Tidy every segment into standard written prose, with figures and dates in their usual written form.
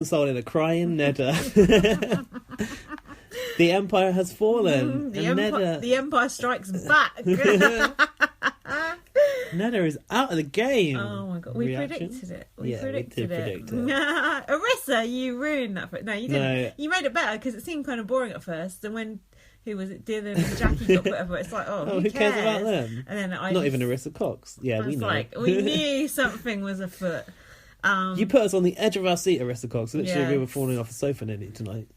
Consoling a crying Nedda. The Empire has fallen. The Empire strikes back. Nedda is out of the game. Oh my god, we predicted it. We did predict it. Arissa, you ruined that. No, you didn't. No. You made it better because it seemed kind of boring at first, and when who was it? Dylan and Jackie got whatever. It's like, who cares about them? And then not even Arissa Cox. Yeah, we know. Like, we knew something was afoot. You put us on the edge of our seat, Arissa Cox. Literally, we were falling off a sofa nearly tonight.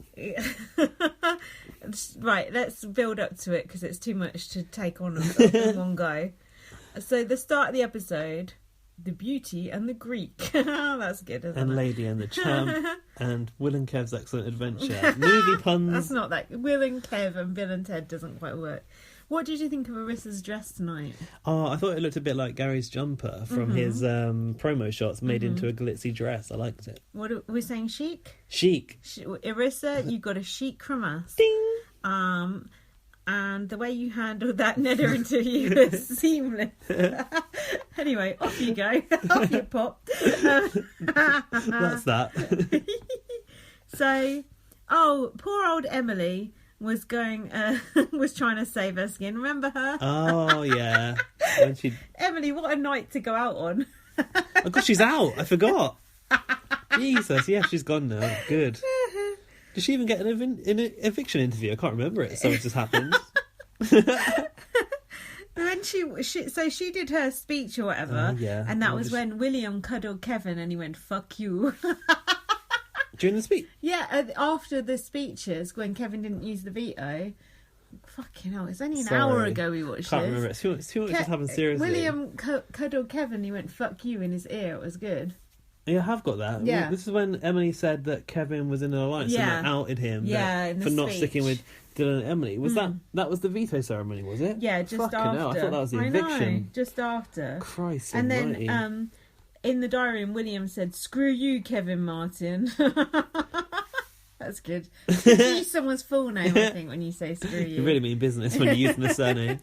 Right, let's build up to it because it's too much to take on in one go. So the start of the episode, the Beauty and the Greek. That's good, isn't it? And Lady and the Champ and Will and Kev's Excellent Adventure. Movie puns. That's not that. Will and Kev and Bill and Ted doesn't quite work. What did you think of Arissa's dress tonight? Oh, I thought it looked a bit like Gary's jumper from his promo shots made into a glitzy dress. I liked it. What are we saying? Chic? Chic. Arissa, you got a chic crevasse. Ding! And the way you handled that Nedda interview was seamless. Anyway, off you go. Off you pop. That's that. So, poor old Emily was was trying to save her skin. Remember her? Oh, yeah. Emily, what a night to go out on. Oh, God, she's out. I forgot. Jesus, yeah, she's gone now. Good. Did she even get an eviction interview? I can't remember it. So it just happened. And she did her speech or whatever. Yeah. And that was when William cuddled Kevin and he went, "Fuck you." During the speech? Yeah, after the speeches, when Kevin didn't use the veto. Fucking hell, it's only an hour ago we watched Can't remember it. Too much just happened seriously. William cuddled Kevin, he went, "Fuck you," in his ear. It was good. Yeah, I have got that. Yeah. This is when Emily said that Kevin was in an alliance and that outed him for not sticking with Dylan and Emily. Was that was the veto ceremony, was it? Yeah, just Fucking after. Hell, I thought that was the eviction. Just after. Christ and almighty. Then in the diary room, William said, "Screw you, Kevin Martin." That's good. You use someone's full name, I think, when you say "screw you." You really mean business when you're using the surname.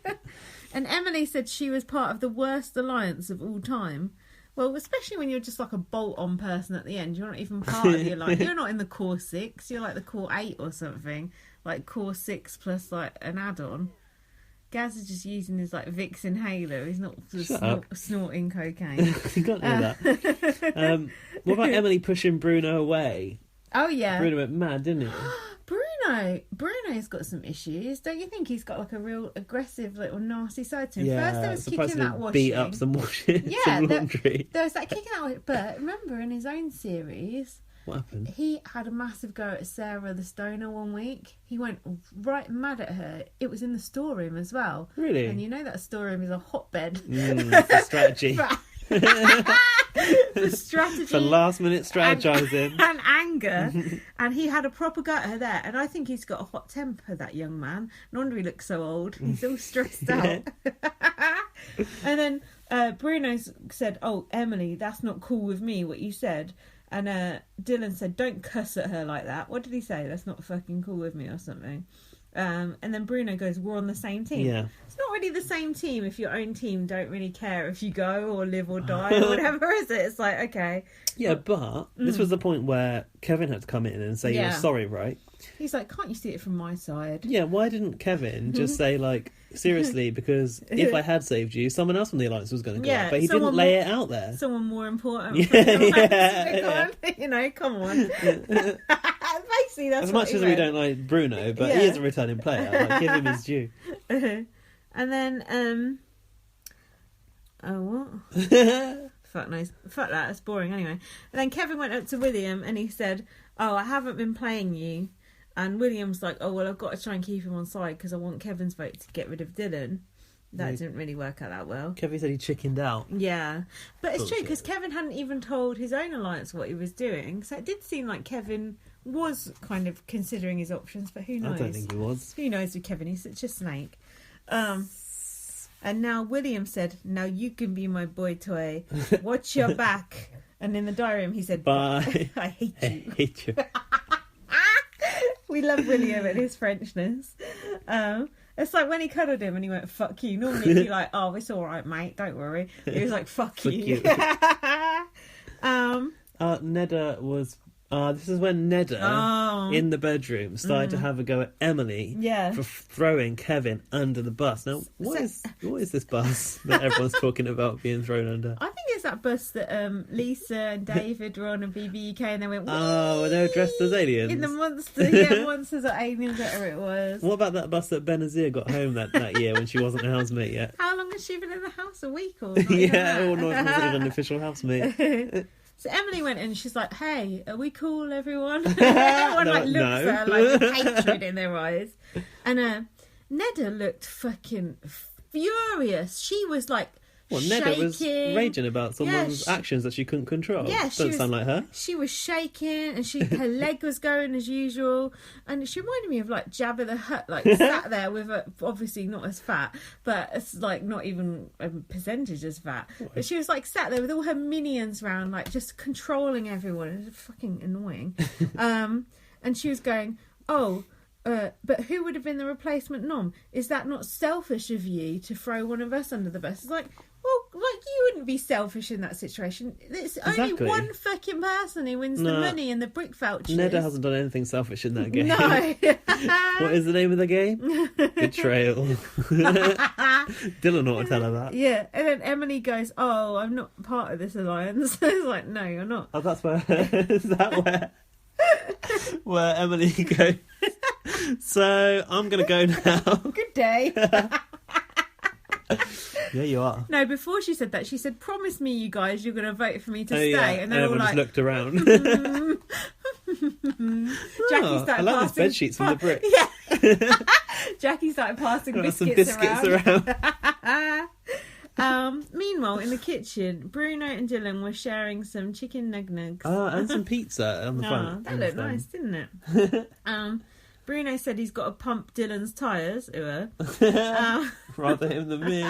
And Emily said she was part of the worst alliance of all time. Well, especially when you're just like a bolt-on person at the end. You're not even part of the alliance. You're not in the core 6. You're like the core 8 or something. Like core 6 plus like an add-on. Gaz is just using his like Vicks inhaler. He's not snorting cocaine. You can't do that. What about Emily pushing Bruno away? Oh, yeah. Bruno went mad, didn't he? Bruno's got some issues. Don't you think he's got like a real aggressive little nasty side to him? Yeah, first there was kicking that washing. Beat up some washing, some laundry. There was that kicking out, but remember in his own series, what happened? He had a massive go at Sarah the Stoner one week. He went right mad at her. It was in the storeroom as well. Really? And you know that storeroom is a hotbed. For strategy. For strategy. For last minute strategizing. And anger. And he had a proper go at her there. And I think he's got a hot temper, that young man. No wonder he looks so old. He's all stressed out. And then Bruno said, "Oh, Emily, that's not cool with me, what you said." And Dylan said, "Don't cuss at her like that." What did he say? "That's not fucking cool with me," or something. And then Bruno goes, "We're on the same team." Yeah. It's not really the same team if your own team don't really care if you go or live or die or whatever, is it? It's like, okay. Yeah, but this was the point where Kevin had to come in and say, "You're sorry, right?" He's like, "Can't you see it from my side?" Yeah, why didn't Kevin just say, like, seriously, because if I had saved you, someone else from the Alliance was going to go out. But he didn't lay it out there. Someone more important. Yeah. You know, come on. Basically, that's as much as we don't like Bruno, but he is a returning player. Like, give him his due. And then, what? Fuck knows. Fuck that. It's boring anyway. And then Kevin went up to William and he said, "Oh, I haven't been playing you." And William's like, "Oh, well, I've got to try and keep him on side because I want Kevin's vote to get rid of Dylan." That didn't really work out that well. Kevin said he chickened out. Yeah. But it's true because Kevin hadn't even told his own alliance what he was doing. So it did seem like Kevin was kind of considering his options, but who knows? I don't think he was. Who knows with Kevin? He's such a snake. And now William said, "Now you can be my boy toy. Watch your back." And in the diary room he said, "Bye. I hate you." I hate you. We love William and his Frenchness. It's like when he cuddled him and he went, "Fuck you." Normally he'd be like, "Oh, it's all right, mate. Don't worry." He was like, "Fuck you." Nedda was This is when Nedda, in the bedroom, started to have a go at Emily for throwing Kevin under the bus. Now, what is this bus that everyone's talking about being thrown under? I think it's that bus that Lisa and David were on a BBUK and they went, oh, they were dressed as aliens? In the monsters or aliens, whatever it was. What about that bus that Benazir got home that year when she wasn't a housemate yet? How long has she been in the house? A week or not? Yeah, or not even an official housemate. So Emily went in and she's like, hey, are we cool, everyone? Everyone looks at her like with hatred in their eyes. And Nedda looked fucking furious. She was like, Nedda was raging about someone's actions that she couldn't control. Yeah, doesn't sound like her. She was shaking and her leg was going as usual. And she reminded me of like Jabba the Hutt, like sat there with obviously not as fat, but it's like not even a percentage as fat. But she was like sat there with all her minions around, like just controlling everyone. It was fucking annoying. And she was going, but who would have been the replacement nom? Is that not selfish of you to throw one of us under the bus? It's like, well, like you wouldn't be selfish in that situation. It's only one fucking person who wins the money and the brick vouchers. Nedda hasn't done anything selfish in that game. No. What is the name of the game? Betrayal. Dylan ought to tell her that. Yeah, and then Emily goes, "Oh, I'm not part of this alliance." It's like, no, you're not. Oh, that's where. Is that where Emily goes? So I'm gonna go now. Good day. Yeah, you are. No, before she said that, she said, promise me, you guys, you're going to vote for me to stay. Yeah. And they're all like... just looked around. Jackie started I like these bedsheets from the brick. Yeah. Jackie started passing biscuits around. Meanwhile, in the kitchen, Bruno and Dylan were sharing some chicken nugs. Oh, and some pizza on the front. That looked nice, didn't it? Bruno said he's got to pump Dylan's tyres. Rather him than me.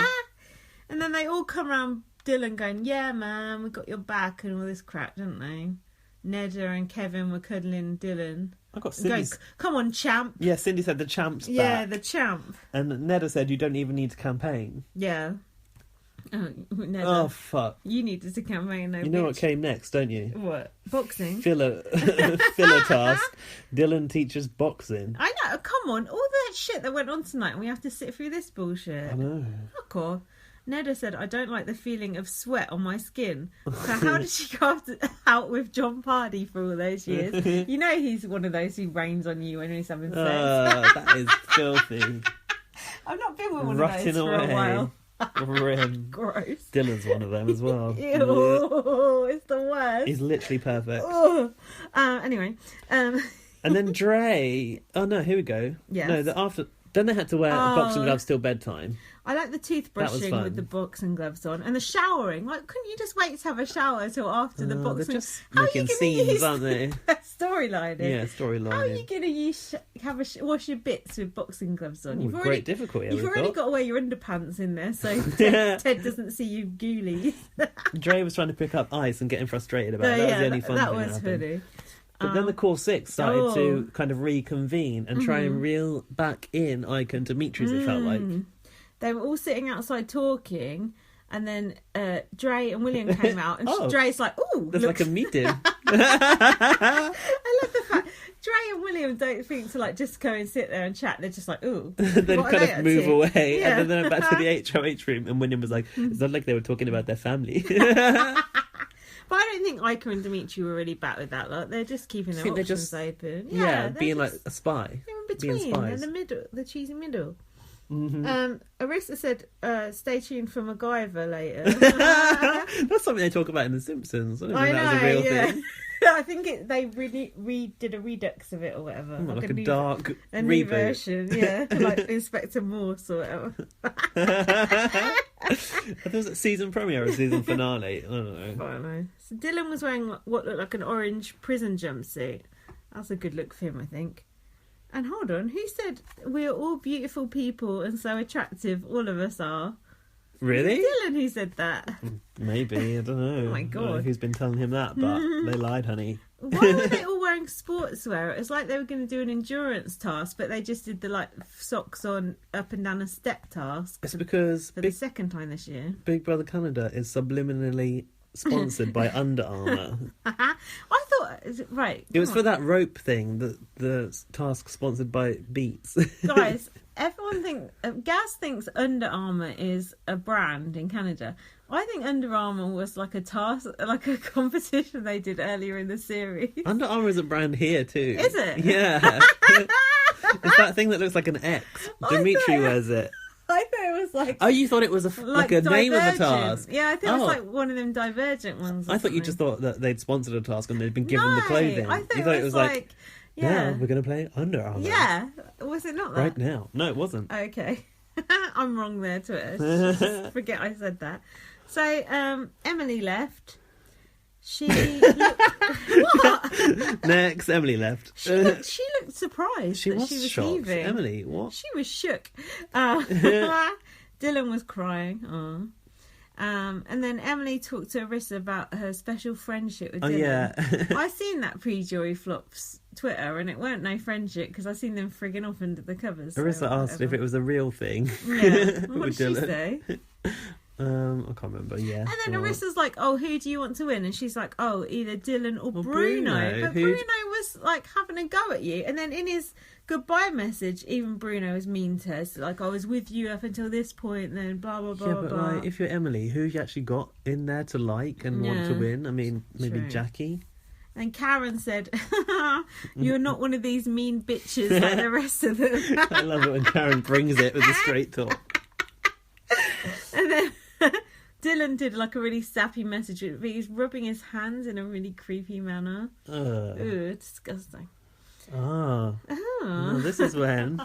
And then they all come around Dylan going, yeah, man, we got your back and all this crap, didn't they? Nedda and Kevin were cuddling Dylan. I got Cindy. Come on, champ. Yeah, Cindy said the champ's back. Yeah, the champ. And Nedda said you don't even need to campaign. Yeah. Nedda, oh, fuck. You needed to campaign, You know what came next, don't you? What? Boxing? Filler task. Dylan teaches boxing. I know, come on. All that shit that went on tonight and we have to sit through this bullshit. I know. Fuck off. Nedda said, I don't like the feeling of sweat on my skin. So how did she go out with John Pardy for all those years? You know he's one of those who rains on you when he's having sex. That is filthy. I've not been with one of those for a while. Grim. Gross. Dylan's one of them as well. Ew, it's the worst. He's literally perfect. Anyway. And then Dre. Oh no, here we go. Yes. No, then they had to wear boxing gloves till bedtime. I like the toothbrushing with the boxing gloves on and the showering. Like, couldn't you just wait to have a shower till after the boxing? They're just making scenes, aren't they? Storyline. Yeah, storyline. How are you going to wash your bits with boxing gloves on? You've already got to wear your underpants in there so Ted doesn't see you ghoulies. Dre was trying to pick up ice and getting frustrated about it. That was the only fun thing. That was funny. But then the core six started to kind of reconvene and try and reel back in Ike and Dimitri's, it felt like. They were all sitting outside talking, and then Dre and William came out, and Dre's like, "Ooh, there's like a meeting." I love the fact Dre and William don't think to like just go and sit there and chat. They're just like, "Ooh," then kind of move away, and then they went back to the HOH room, and William was like, "It's not like they were talking about their family." But I don't think Ika and Dimitri were really back with that. Like, they're just keeping their options open. Yeah, being like a spy. They're in between. They're in the middle, the cheesy middle. Mm-hmm. Arista said, stay tuned for MacGyver later. That's something they talk about in The Simpsons. I don't think that was a real thing. I think they did a redux of it or whatever. Like a dark a new version, yeah. Like Inspector Morse or whatever. I thought it was a season premiere or season finale. I don't know. So Dylan was wearing what looked like an orange prison jumpsuit. That's a good look for him, I think. And hold on, who said we're all beautiful people and so attractive? All of us are. Really? Dylan who said that. Maybe, I don't know. Oh my God. I don't know who's been telling him that, but they lied, honey. Why were they all wearing sportswear? It was like they were going to do an endurance task, but they just did the like socks on up and down a step task. It's because for the second time this year. Big Brother Canada is subliminally sponsored by Under Armour. I thought, right. It was for that rope thing, the task sponsored by Beats. Guys, everyone Gaz thinks Under Armour is a brand in Canada. I think Under Armour was like a task, like a competition they did earlier in the series. Under Armour is a brand here too. Is it? Yeah. It's that thing that looks like an X. Dimitri wears it. I thought it was like... Oh, you thought it was like a name of a task? Yeah, I think it was like one of them Divergent ones. I thought you just thought that they'd sponsored a task and they'd been given the clothing. I thought it was like... Yeah, we're going to play Under Armour. Yeah. Was it not that? Right now. No, it wasn't. Okay. I'm wrong there, Twitter. Just forget I said that. So, Emily left. She what? Next, Emily left. She looked surprised. She was shocked. leaving. Emily, what? She was shook. Dylan was crying. And then Emily talked to Arissa about her special friendship with Dylan. Yeah. I seen that pre-Jory Flops Twitter, and it weren't no friendship because I seen them frigging off under the covers. Arissa asked if it was a real thing. Yeah. What did she say? I can't remember. Yeah. And then Arissa's like, "Oh, who do you want to win?" And she's like, "Oh, either Dylan or Bruno." But Bruno was like having a go at you. And then in his goodbye message, even Bruno was mean to her. So, like, I was with you up until this point, and then blah blah blah. Yeah, but blah. like, if you're Emily, who you actually got in there to like and want to win? I mean, maybe Jackie. And Karen said, "You're not one of these mean bitches like the rest of them." I love it when Karen brings it with a straight talk. And then Dylan did like a really sappy message, but he's rubbing his hands in a really creepy manner. Ooh, disgusting. Well, this is when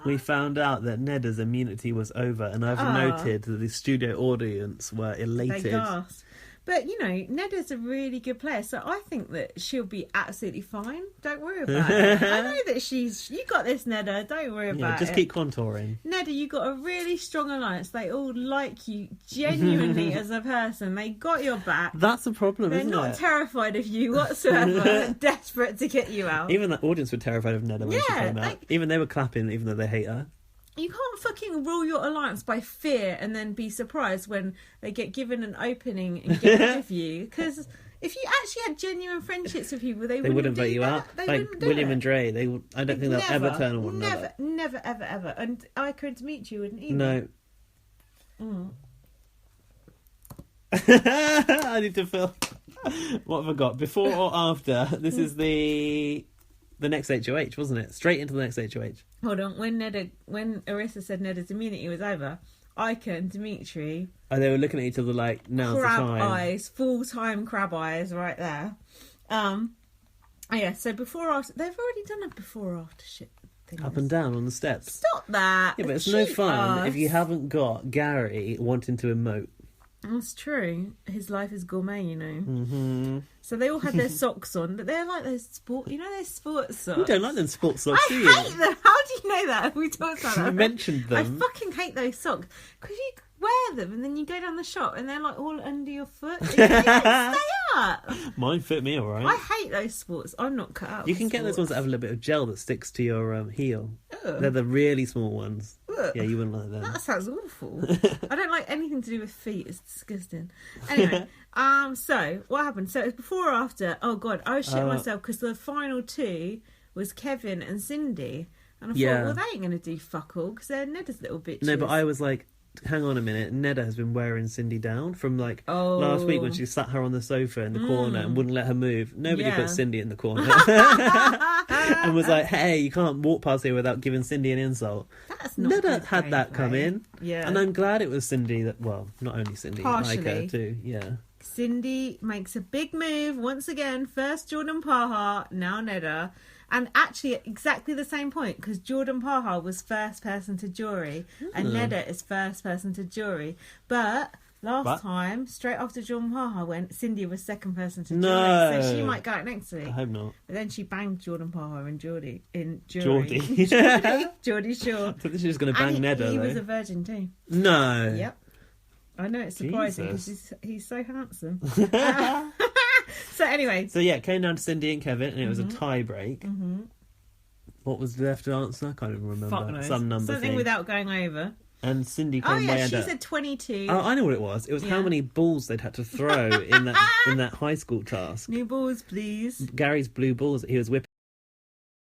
we found out that Neda's immunity was over, and I've noted that the studio audience were elated. They gasped. But, you know, Neda's a really good player, so I think that she'll be absolutely fine. Don't worry about it. I know that you got this, Neda. Don't worry about it. Just keep contouring. Neda, you got a really strong alliance. They all like you genuinely as a person. They got your back. That's the problem, isn't it? They're not terrified of you whatsoever. They're desperate to get you out. Even the audience were terrified of Neda when she came out. Even they were clapping, even though they hate her. You can't fucking rule your alliance by fear and then be surprised when they get given an opening and get rid of you. Because if you actually had genuine friendships with people, they wouldn't vote you out. Like William and Dre, I don't think they'll ever turn on one another. Never, ever, ever. And Ika and Dimitri wouldn't either. No. I need to fill. What have I got? Before or after? This is the next HOH, wasn't it? Straight into the next HOH. Hold on. When Arissa said Neda's immunity was over, Ika and Dimitri... Oh, they were looking at each other like, now's the time. Crab eyes. Full-time crab eyes right there. So before after... They've already done a before after shit thing. Up and down on the steps. Stop that. Yeah, but it's no fun if you haven't got Gary wanting to emote. That's true. His life is gourmet, you know. Mm-hmm. So they all had their socks on, but they're like those those sports socks. You don't like them sports socks, do you? I hate them. How do you know that? We talked about that. You mentioned them. I fucking hate those socks. Because you wear them and then you go down the shop and they're like all under your foot. You can't stay up. Mine fit me all right. I hate those sports. I'm not cut out. You can get those ones that have a little bit of gel that sticks to your heel. Ugh. They're the really small ones. Ugh. Yeah, you wouldn't like them. That sounds awful. I don't like anything to do with feet. It's disgusting. Anyway, so what happened? So it was before or after? Oh God, I was shitting myself because the final two was Kevin and Sindy, and I thought, well, they ain't gonna do fuck all because they're Neda's little bitches. No, but I was like, hang on a minute. Neda has been wearing Sindy down from like last week when she sat her on the sofa in the corner and wouldn't let her move. Nobody put Sindy in the corner and was like, hey, you can't walk past here without giving Sindy an insult. That's not Neda had that come in. Yeah. And I'm glad it was Sindy that, well, not only Sindy, Ika too. Yeah. Sindy makes a big move once again. First Jordan Parhar, now Neda. And actually, at exactly the same point, because Jordan Parhar was first person to jury, and Neda is first person to jury. But last time, straight after Jordan Parhar went, Sindy was second person to jury, so she might go out next week. I hope not. But then she banged Jordan Parhar in jury. Geordie. Geordie Shore. I thought she was going to bang Neda. He was a virgin too. No. Yep. I know it's surprising because he's so handsome. So anyway. So yeah, came down to Sindy and Kevin, and it was a tie break. Mm-hmm. What was left to answer? I can't even remember. Fuck knows. Some number Something thing. without going over. And Sindy came way she under. said 22. Oh, I know what it was. It was how many balls they'd had to throw in that high school task. New balls, please. Gary's blue balls that he was whipping